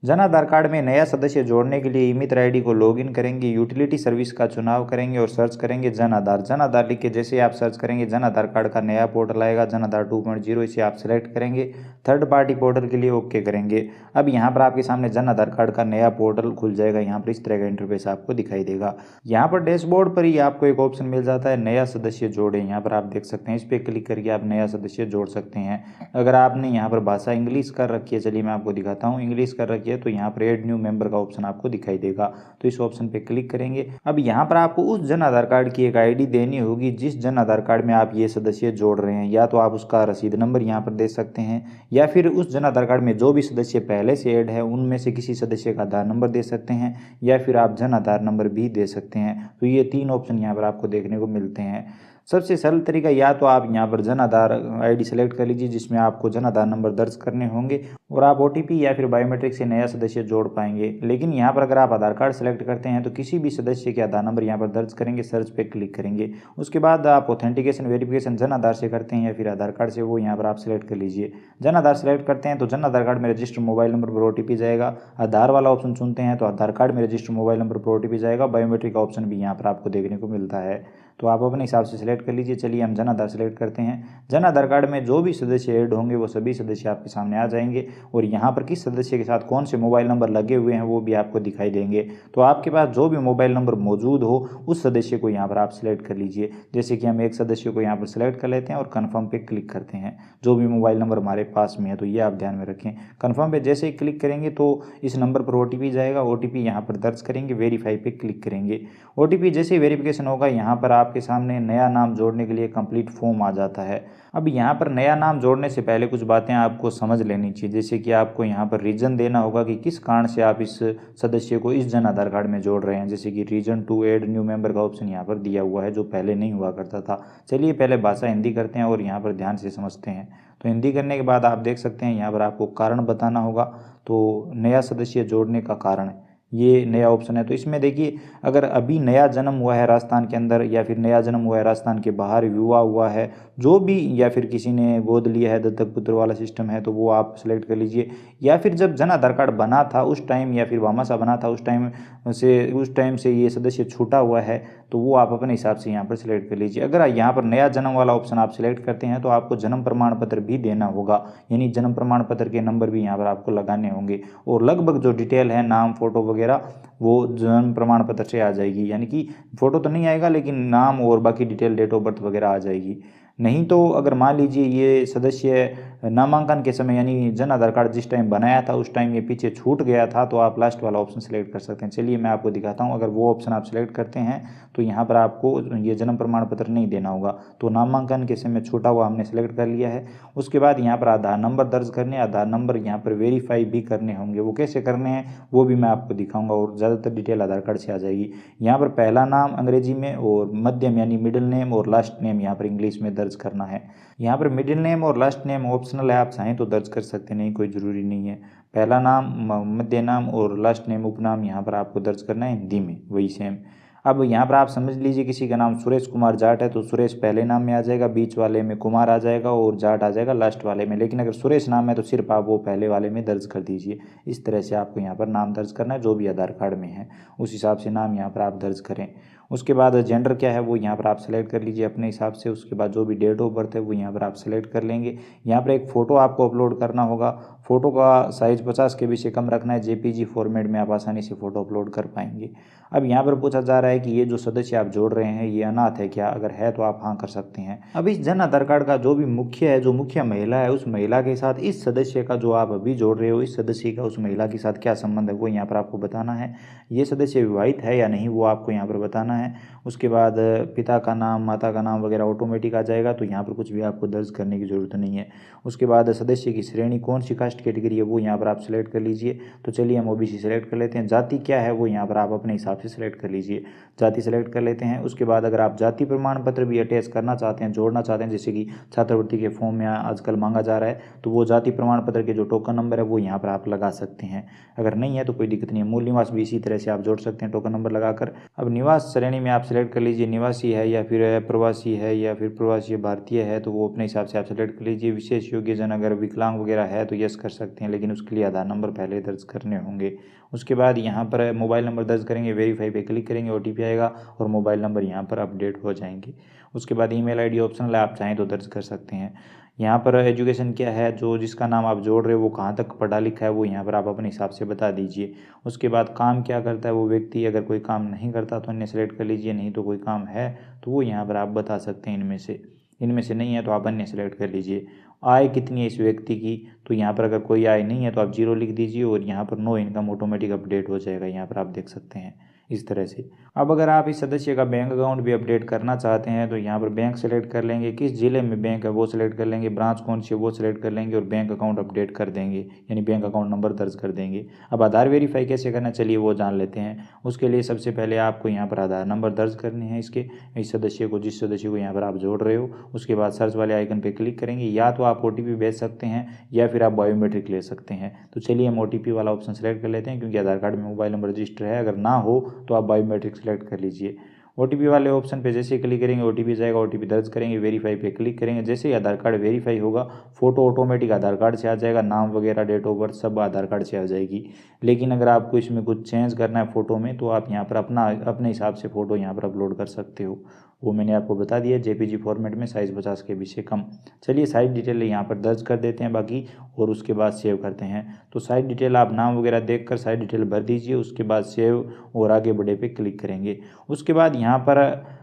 Jan Aadhaar card में नया सदस्य जोड़ने के लिए ई-मित्र आईडी को लॉगिन करेंगे, यूटिलिटी सर्विस का चुनाव करेंगे और सर्च करेंगे जन आधार। जन आधार लिख के जैसे आप सर्च करेंगे जन आधार कार्ड का नया पोर्टल आएगा, जन आधार 2.0, इसे आप सेलेक्ट करेंगे। थर्ड पार्टी पोर्टल के लिए ओके करेंगे। अब यहाँ पर आपके सामने जन आधार कार्ड का नया पोर्टल खुल जाएगा। यहाँ पर इस तरह का इंटरफेस आपको दिखाई देगा। यहाँ पर डैशबोर्ड पर ही आपको एक ऑप्शन मिल जाता है नया सदस्य जोड़ें। यहाँ पर आप देख सकते हैं, इस पर क्लिक करके आप नया सदस्य जोड़ सकते हैं। अगर आपने यहाँ पर भाषा इंग्लिश कर रखी है, चलिए मैं आपको दिखाता हूँ, इंग्लिश कर रखी है तो यहाँ पर एड न्यू मेंबर का ऑप्शन आपको दिखाई देगा, तो इस ऑप्शन पे क्लिक करेंगे। अब यहाँ पर आपको उस जन आधार कार्ड की एक आईडी देनी होगी जिस जन आधार कार्ड में आप ये सदस्य जोड़ रहे हैं। या तो आप उसका रसीद नंबर यहाँ पर दे सकते हैं, या फिर उस जन आधार कार्ड में जो भी सदस्य पहले से ऐड है उनमें से किसी सदस्य का आधार नंबर दे सकते हैं, या फिर आप जन आधार नंबर भी दे सकते हैं। तो ये 3 ऑप्शन यहाँ पर आपको देखने को मिलते हैं। सबसे सरल तरीका, या तो आप यहाँ पर जन आधार आईडी सेलेक्ट कर लीजिए जिसमें आपको जन आधार नंबर दर्ज करने होंगे और आप ओटीपी या फिर बायोमेट्रिक से नया सदस्य जोड़ पाएंगे। लेकिन यहाँ पर अगर आप आधार कार्ड सेलेक्ट करते हैं तो किसी भी सदस्य के आधार नंबर यहाँ पर दर्ज करेंगे, सर्च पे क्लिक करेंगे। उसके बाद आप ऑथेंटिकेशन वेरिफिकेशन जन आधार से करते हैं या फिर आधार कार्ड से, वो यहाँ पर आप सेलेक्ट कर लीजिए। जन आधार सेलेक्ट करते हैं तो जन आधार कार्ड में रजिस्टर्ड मोबाइल नंबर पर ओटीपी जाएगा। आधार वाला ऑप्शन चुनते हैं तो आधार कार्ड में रजिस्टर्ड मोबाइल नंबर पर ओटीपी जाएगा। बायोमेट्रिक का ऑप्शन भी यहाँ पर आपको देखने को मिलता है, तो आप अपने हिसाब से सिलेक्ट कर लीजिए। चलिए हम जन आधार सेलेक्ट करते हैं। जन आधार कार्ड में जो भी सदस्य ऐड होंगे वो सभी सदस्य आपके सामने आ जाएंगे और यहाँ पर किस सदस्य के साथ कौन से मोबाइल नंबर लगे हुए हैं वो भी आपको दिखाई देंगे। तो आपके पास जो भी मोबाइल नंबर मौजूद हो उस सदस्य को यहाँ पर आप सिलेक्ट कर लीजिए। जैसे कि हम एक सदस्य को यहाँ पर सिलेक्ट कर लेते हैं और कन्फर्म पे क्लिक करते हैं, जो भी मोबाइल नंबर हमारे पास में है। तो ये आप ध्यान में रखें। कन्फर्म पे जैसे ही क्लिक करेंगे तो इस नंबर पर ओटीपी जाएगा, ओटीपी यहाँ पर दर्ज करेंगे, वेरीफाई पे क्लिक करेंगे। ओटीपी जैसे ही वेरिफिकेशन होगा यहाँ पर आपके सामने नया नाम जोड़ने के लिए कंप्लीट फॉर्म आ जाता है। अब यहाँ पर नया नाम जोड़ने से पहले कुछ बातें आपको समझ लेनी चाहिए, जैसे कि आपको यहाँ पर रीज़न देना होगा कि किस कारण से आप इस सदस्य को इस जन आधार कार्ड में जोड़ रहे हैं। जैसे कि reason to add new member का ऑप्शन यहाँ पर दिया हुआ है जो पहले नहीं हुआ करता था। चलिए पहले भाषा हिंदी करते हैं और यहाँ पर ध्यान से समझते हैं। तो हिंदी करने के बाद आप देख सकते हैं यहाँ पर आपको कारण बताना होगा। तो नया सदस्य जोड़ने का कारण ये नया ऑप्शन है। तो इसमें देखिए, अगर अभी नया जन्म हुआ है राजस्थान के अंदर या फिर नया जन्म हुआ है राजस्थान के बाहर, युवा हुआ है जो भी, या फिर किसी ने गोद लिया है, दत्तक पुत्र वाला सिस्टम है, तो वो आप सेलेक्ट कर लीजिए। या फिर जब जन आधार कार्ड बना था उस टाइम, या फिर भामाशाह बना था उस टाइम से ये सदस्य छूटा हुआ है, तो वो आप अपने हिसाब से यहाँ पर सिलेक्ट कर लीजिए। अगर यहाँ पर नया जन्म वाला ऑप्शन आप सिलेक्ट करते हैं तो आपको जन्म प्रमाण पत्र भी देना होगा, यानी जन्म प्रमाण पत्र के नंबर भी यहाँ पर आपको लगाने होंगे। और लगभग जो डिटेल है, नाम, फोटो वगैरह, वो जन्म प्रमाण पत्र से आ जाएगी। यानी कि फोटो तो नहीं आएगा लेकिन नाम और बाकी डिटेल, डेट ऑफ बर्थ वगैरह आ जाएगी। नहीं तो अगर मान लीजिए ये सदस्य नामांकन के समय, यानी जन आधार कार्ड जिस टाइम बनाया था उस टाइम ये पीछे छूट गया था, तो आप लास्ट वाला ऑप्शन सेलेक्ट कर सकते हैं। चलिए मैं आपको दिखाता हूँ। अगर वो ऑप्शन आप सेलेक्ट करते हैं तो यहाँ पर आपको ये जन्म प्रमाण पत्र नहीं देना होगा। तो नामांकन के समय छूटा हुआ हमने सेलेक्ट कर लिया है। उसके बाद यहाँ पर आधार नंबर दर्ज करने, आधार नंबर यहाँ पर वेरीफाई भी करने होंगे। वो कैसे करने हैं वो भी मैं आपको दिखाऊंगा और ज़्यादातर डिटेल आधार कार्ड से आ जाएगी। यहाँ पर पहला नाम अंग्रेजी में और मध्यम यानी मिडिल नेम और लास्ट नेम यहाँ पर इंग्लिश में दर्ज करना है। यहाँ पर मिडिल नेम और लास्ट नेम ऑप्शनल है, आप चाहें तो दर्ज कर सकते नहीं, कोई ज़रूरी नहीं है। पहला नाम, मध्य नाम और लास्ट नेम उपनाम यहाँ पर आपको दर्ज करना है हिंदी में, वही सेम। अब यहाँ पर आप समझ लीजिए किसी का नाम सुरेश कुमार जाट है तो सुरेश पहले नाम में आ जाएगा, बीच वाले में कुमार आ जाएगा और जाट आ जाएगा लास्ट वाले में। लेकिन अगर सुरेश नाम है तो सिर्फ आप वो पहले वाले में दर्ज कर दीजिए। इस तरह से आपको यहाँ पर नाम दर्ज करना है, जो भी आधार कार्ड में है उस हिसाब से नाम यहाँ पर आप दर्ज करें। उसके बाद जेंडर क्या है वो यहाँ पर आप सेलेक्ट कर लीजिए अपने हिसाब से। उसके बाद जो भी डेट ऑफ बर्थ है वो यहाँ पर आप सेलेक्ट कर लेंगे। यहाँ पर एक फ़ोटो आपको अपलोड करना होगा। फ़ोटो का साइज़ 50 KB से कम रखना है, जेपीजी फॉर्मेट में आप आसानी से फ़ोटो अपलोड कर पाएंगे। अब यहाँ पर पूछा जा रहा है कि ये जो सदस्य आप जोड़ रहे हैं ये अनाथ है क्या? अगर है तो आप हाँ कर सकते हैं। अब इस जन आधार कार्ड का जो भी मुखिया है, जो मुखिया महिला है, उस महिला के साथ इस सदस्य का जो आप अभी जोड़ रहे हो, इस सदस्य का उस महिला के साथ क्या संबंध है वो यहाँ पर आपको बताना है। ये सदस्य विवाहित है या नहीं वो आपको यहाँ पर बताना है। उसके बाद पिता का नाम, माता का नाम वगैरह ऑटोमेटिक आ जाएगा, तो यहाँ पर कुछ भी आपको दर्ज करने की ज़रूरत नहीं है। उसके बाद सदस्य की श्रेणी, कौन सी कास्ट कैटेगरी है वो यहाँ पर आप सिलेक्ट कर लीजिए। तो चलिए हम ओबीसी सेलेक्ट कर लेते हैं। जाति क्या है वो यहाँ पर आप अपने हिसाब से सिलेक्ट कर लीजिए, जाति सेलेक्ट कर लेते हैं। उसके बाद अगर आप जाति प्रमाण पत्र भी अटैच करना चाहते हैं, जोड़ना चाहते हैं, जैसे कि छात्रवृत्ति के फॉर्म में आजकल मांगा जा रहा है, तो वो जाति प्रमाण पत्र के जो टोकन नंबर है वो यहाँ पर आप लगा सकते हैं। अगर नहीं है तो कोई दिक्कत नहीं है। मूल निवास भी इसी तरह से आप जोड़ सकते हैं टोकन नंबर लगाकर। अब निवास श्रेणी में आप सेलेक्ट कर लीजिए निवासी है या फिर प्रवासी है या फिर प्रवासी भारतीय है, तो वो अपने हिसाब से आप सेलेक्ट कर लीजिए। विशेष योग्यजन अगर विकलांग वगैरह है तो यस कर सकते हैं, लेकिन उसके लिए आधार नंबर पहले दर्ज करने होंगे। उसके बाद यहाँ पर मोबाइल नंबर दर्ज करेंगे, वेरीफाई पे क्लिक करेंगे, OTP आएगा और मोबाइल नंबर यहाँ पर अपडेट हो जाएंगे। उसके बाद ईमेल आईडी ऑप्शनल है, आप चाहें तो दर्ज कर सकते हैं। यहाँ पर एजुकेशन क्या है, जो जिसका नाम आप जोड़ रहे हो वो कहाँ तक पढ़ा लिखा है वो यहाँ पर आप अपने हिसाब से बता दीजिए। उसके बाद काम क्या करता है वो व्यक्ति, अगर कोई काम नहीं करता तो अन्य सेलेक्ट कर लीजिए, नहीं तो कोई काम है तो वो यहाँ पर आप बता सकते हैं इनमें से नहीं है तो आप अन्य सेलेक्ट कर लीजिए। आय कितनी है इस व्यक्ति की, तो यहाँ पर अगर कोई आय नहीं है तो आप 0 लिख दीजिए और यहाँ पर नो इनकम ऑटोमेटिक अपडेट हो जाएगा, यहाँ पर आप देख सकते हैं इस तरह से। अब अगर आप इस सदस्य का बैंक अकाउंट भी अपडेट करना चाहते हैं तो यहाँ पर बैंक सेलेक्ट कर लेंगे, किस जिले में बैंक है वो सेलेक्ट कर लेंगे, ब्रांच कौन सी है वो सेलेक्ट कर लेंगे और बैंक अकाउंट अपडेट कर देंगे, यानी बैंक अकाउंट नंबर दर्ज कर देंगे। अब आधार वेरीफाई कैसे करना, चलिए वो जान लेते हैं। उसके लिए सबसे पहले आपको यहाँ पर आधार नंबर दर्ज करने हैं इस सदस्य को, जिस सदस्य को यहाँ पर आप जोड़ रहे हो। उसके बाद सर्च वाले आइकन पर क्लिक करेंगे, या तो आप OTP भेज सकते हैं या फिर आप बायोमेट्रिक ले सकते हैं। तो चलिए हम OTP वाला ऑप्शन सेलेक्ट कर लेते हैं, क्योंकि आधार कार्ड में मोबाइल नंबर रजिस्टर है, अगर ना हो तो आप बायोमेट्रिक सेलेक्ट कर लीजिए। OTP वाले ऑप्शन पे जैसे ही क्लिक करेंगे OTP जाएगा, OTP दर्ज करेंगे, वेरीफाई पे क्लिक करेंगे। जैसे ही आधार कार्ड वेरीफाई होगा फोटो ऑटोमेटिक आधार कार्ड से आ जाएगा, नाम वगैरह डेट ऑफ बर्थ सब आधार कार्ड से आ जाएगी। लेकिन अगर आपको इसमें कुछ चेंज करना है फ़ोटो में तो आप यहाँ पर अपने हिसाब से फ़ोटो यहाँ पर अपलोड कर सकते हो, वो मैंने आपको बता दिया, JPG फॉर्मेट में, साइज़ 50 KB से कम। चलिए साइट डिटेल यहाँ पर दर्ज कर देते हैं बाकी, और उसके बाद सेव करते हैं। तो साइट डिटेल आप नाम वगैरह देखकर साइट डिटेल भर दीजिए, उसके बाद सेव और आगे बढ़े पे क्लिक करेंगे। उसके बाद यहाँ पर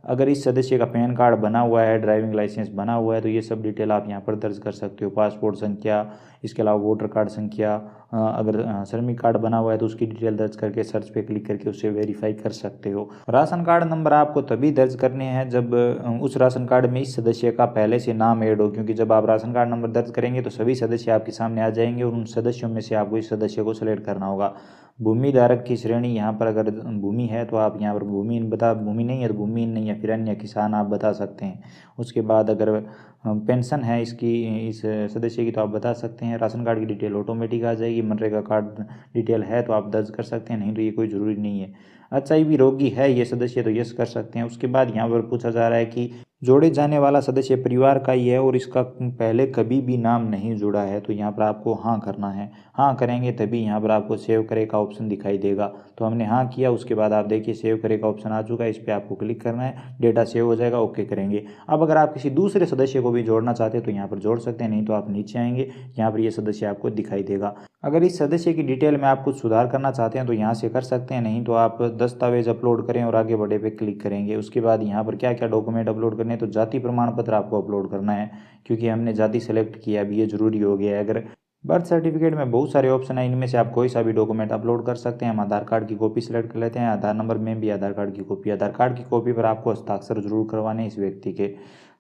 अगर इस सदस्य का पैन कार्ड बना हुआ है, ड्राइविंग लाइसेंस बना हुआ है तो ये सब डिटेल आप यहाँ पर दर्ज कर सकते हो, पासपोर्ट संख्या, इसके अलावा वोटर कार्ड संख्या, अगर श्रमिक कार्ड बना हुआ है तो उसकी डिटेल दर्ज करके सर्च पे क्लिक करके उससे वेरीफाई कर सकते हो। राशन कार्ड नंबर आपको तभी दर्ज करने हैं जब उस राशन कार्ड में इस सदस्य का पहले से नाम ऐड हो, क्योंकि जब आप राशन कार्ड नंबर दर्ज करेंगे तो सभी सदस्य आपके सामने आ जाएंगे और उन सदस्यों में से आपको इस सदस्य को सेलेक्ट करना होगा। भूमि धारक की श्रेणी, यहाँ पर अगर भूमि है तो आप यहाँ पर भूमि नहीं है तो भूमिहीन नहीं है, फिर अन्य किसान आप बता सकते हैं। उसके बाद अगर पेंशन है इस सदस्य की तो आप बता सकते हैं। राशन कार्ड की डिटेल ऑटोमेटिक आ जाएगी। मनरेगा कार्ड डिटेल है तो आप दर्ज कर सकते हैं, नहीं तो ये कोई ज़रूरी नहीं है। HIV रोगी है ये सदस्य तो यस कर सकते हैं। उसके बाद यहाँ पर पूछा जा रहा है कि जोड़े जाने वाला सदस्य परिवार का ही है और इसका पहले कभी भी नाम नहीं जुड़ा है, तो यहाँ पर आपको हाँ करना है। हाँ करेंगे तभी यहाँ पर आपको सेव करे का ऑप्शन दिखाई देगा। तो हमने हाँ किया, उसके बाद आप देखिए सेव करे का ऑप्शन आ चुका है, इस पर आपको क्लिक करना है, डेटा सेव हो जाएगा, ओके करेंगे। अब अगर आप किसी दूसरे सदस्य को भी जोड़ना चाहते हैं तो यहाँ पर जोड़ सकते हैं, नहीं तो आप नीचे आएंगे, यहाँ पर ये सदस्य आपको दिखाई देगा। अगर इस सदस्य की डिटेल में आप कुछ सुधार करना चाहते हैं तो यहाँ से कर सकते हैं, नहीं तो आप दस्तावेज अपलोड करें और आगे बढ़े पे क्लिक करेंगे। उसके बाद यहाँ पर क्या क्या डॉक्यूमेंट अपलोड करने, तो जाति प्रमाण पत्र आपको अपलोड करना है, क्योंकि हमने जाति सेलेक्ट किया, अभी ये जरूरी हो गया है। अगर बर्थ सर्टिफिकेट में बहुत सारे ऑप्शन है, इनमें से आप कोई सा भी डॉक्यूमेंट अपलोड कर सकते हैं। हम आधार कार्ड की कॉपी सेलेक्ट कर लेते हैं, आधार नंबर में भी आधार कार्ड की कॉपी। आधार कार्ड की कॉपी पर आपको हस्ताक्षर जरूर करवाने इस व्यक्ति के।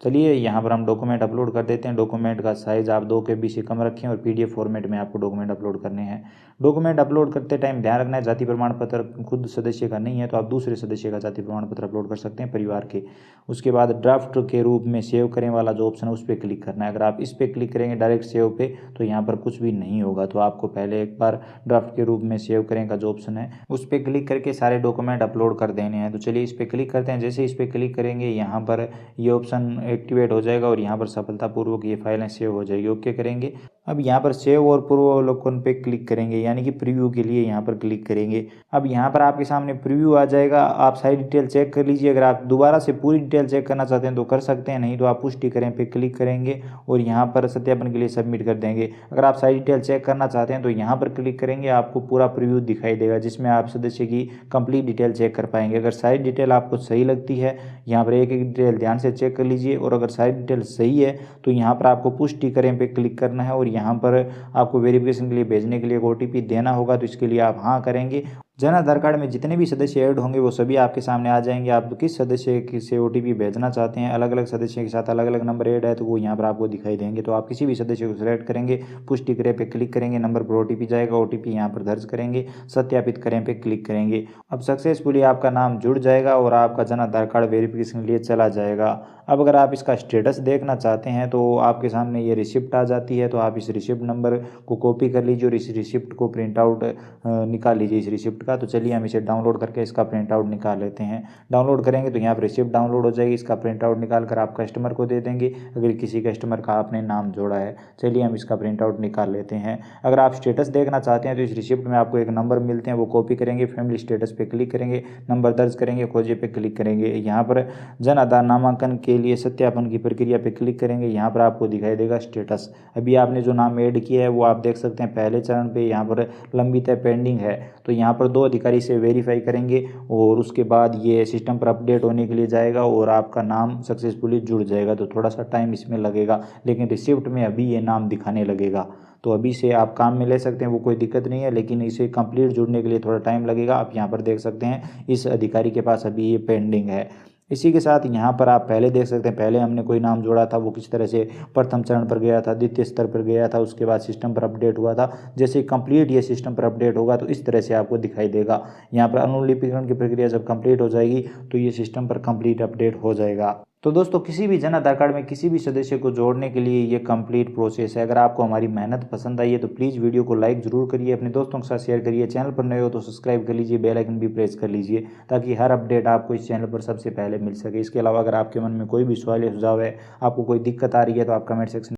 चलिए यहाँ पर हम डॉक्यूमेंट अपलोड कर देते हैं। डॉक्यूमेंट का साइज़ आप 2 KB से कम रखें और PDF फॉर्मेट में आपको डॉक्यूमेंट अपलोड करने हैं। डॉक्यूमेंट अपलोड करते टाइम ध्यान रखना है, जाति प्रमाण पत्र खुद सदस्य का नहीं है तो आप दूसरे सदस्य का जाति प्रमाण पत्र अपलोड कर सकते हैं परिवार के। उसके बाद ड्राफ्ट के रूप में सेव करें वाला जो ऑप्शन है उस पर क्लिक करना है। अगर आप इस पर क्लिक करेंगे डायरेक्ट सेव पे तो यहाँ पर कुछ भी नहीं होगा, तो आपको पहले एक बार ड्राफ्ट के रूप में सेव करें का जो ऑप्शन है उस पर क्लिक करके सारे डॉक्यूमेंट अपलोड कर देने हैं। तो चलिए इस पर क्लिक करते हैं। जैसे इस पर क्लिक करेंगे यहाँ पर ये ऑप्शन एक्टिवेट हो जाएगा और यहाँ पर सफलतापूर्वक ये फाइलें सेव हो जाएगी, ओके करेंगे। अब यहाँ पर सेव और पूर्वावलोकन पे क्लिक करेंगे, यानी कि प्रीव्यू के लिए यहाँ पर क्लिक करेंगे। अब यहाँ पर आपके सामने प्रीव्यू आ जाएगा, आप सारी डिटेल चेक कर लीजिए। अगर आप दोबारा से पूरी डिटेल चेक करना चाहते हैं तो कर सकते हैं, नहीं तो आप पुष्टि करें पे क्लिक करेंगे और यहाँ पर सत्यापन के लिए सबमिट कर देंगे। अगर आप सारी डिटेल चेक करना चाहते हैं तो यहाँ पर क्लिक करेंगे, आपको पूरा प्रीव्यू दिखाई देगा जिसमें आप सदस्य की कंप्लीट डिटेल चेक कर पाएंगे। अगर सारी डिटेल आपको सही लगती है, यहाँ पर एक एक डिटेल ध्यान से चेक कर लीजिए, और अगर सारी डिटेल सही है तो यहाँ पर आपको पुष्टि करें पे क्लिक करना है और यहाँ पर आपको वेरिफिकेशन के लिए भेजने के लिए एक OTP देना होगा, तो इसके लिए आप हाँ करेंगे। जन आधार कार्ड में जितने भी सदस्य ऐड होंगे वो सभी आपके सामने आ जाएंगे। आप किस सदस्य से OTP भेजना चाहते हैं, अलग अलग सदस्य के साथ अलग अलग नंबर ऐड है तो वो यहाँ पर आपको दिखाई देंगे। तो आप किसी भी सदस्य को सिलेक्ट करेंगे, पुष्टि करें पे क्लिक करेंगे, नंबर पर OTP जाएगा, OTP यहाँ पर दर्ज करेंगे, सत्यापित करें पे क्लिक करेंगे। अब सक्सेसफुली आपका नाम जुड़ जाएगा और आपका जन आधार कार्ड वेरिफिकेशन के लिए चला जाएगा। अब अगर आप इसका स्टेटस देखना चाहते हैं तो आपके सामने ये रिसिप्ट आ जाती है, तो आप इस रिसिप्ट नंबर को कॉपी कर लीजिए और इस रिसिप्ट को प्रिंट आउट निकाल लीजिए इस रिसिप्ट का। तो चलिए हम इसे डाउनलोड करके इसका प्रिंट आउट निकाल लेते हैं। डाउनलोड करेंगे तो यहाँ पर रिसिप्ट डाउनलोड हो जाएगी, इसका प्रिंट आउट निकाल कर आप कस्टमर को दे देंगे अगर किसी कस्टमर का आपने नाम जोड़ा है। चलिए हम इसका प्रिंट आउट निकाल लेते हैं। अगर आप स्टेटस देखना चाहते हैं तो इस रिसिप्ट में आपको एक नंबर मिलते हैं, वो कॉपी करेंगे, फैमिली स्टेटस पे क्लिक करेंगे, नंबर दर्ज करेंगे, खोजे पे क्लिक करेंगे। यहाँ पर जन आधार नामांकन के लिए सत्यापन की प्रक्रिया पे क्लिक करेंगे। यहाँ पर आपको दिखाई देगा स्टेटस। अभी आपने जो नाम ऐड किया है वो आप देख सकते हैं पहले चरण पे यहाँ पर लंबित है, पेंडिंग है। तो यहाँ पर 2 अधिकारी से वेरीफाई करेंगे और उसके बाद ये सिस्टम पर अपडेट होने के लिए जाएगा और आपका नाम सक्सेसफुली जुड़ जाएगा। तो थोड़ा सा टाइम इसमें लगेगा, लेकिन रिसिप्ट में अभी ये नाम दिखाने लगेगा। तो अभी से आप काम में ले सकते हैं, वो कोई दिक्कत नहीं है, लेकिन इसे कंप्लीट जुड़ने के लिए थोड़ा टाइम लगेगा। आप यहाँ पर देख सकते हैं इस अधिकारी के पास अभी ये पेंडिंग है। इसी के साथ यहाँ पर आप पहले देख सकते हैं, पहले हमने कोई नाम जोड़ा था वो किस तरह से प्रथम चरण पर गया था, द्वितीय स्तर पर गया था, उसके बाद सिस्टम पर अपडेट हुआ था। जैसे कंप्लीट ये सिस्टम पर अपडेट होगा तो इस तरह से आपको दिखाई देगा। यहाँ पर अनुलिपिकरण की प्रक्रिया जब कंप्लीट हो जाएगी तो ये सिस्टम पर कंप्लीट अपडेट हो जाएगा। तो दोस्तों किसी भी जन आधार कार्ड में किसी भी सदस्य को जोड़ने के लिए ये कंप्लीट प्रोसेस है। अगर आपको हमारी मेहनत पसंद आई है तो प्लीज़ वीडियो को लाइक ज़रूर करिए, अपने दोस्तों के साथ शेयर करिए। चैनल पर नए हो तो सब्सक्राइब कर लीजिए, बेल आइकन भी प्रेस कर लीजिए ताकि हर अपडेट आपको इस चैनल पर सबसे पहले मिल सके। इसके अलावा अगर आपके मन में कोई भी सवाल या सुझाव है, आपको कोई दिक्कत आ रही है तो आप कमेंट सेक्शन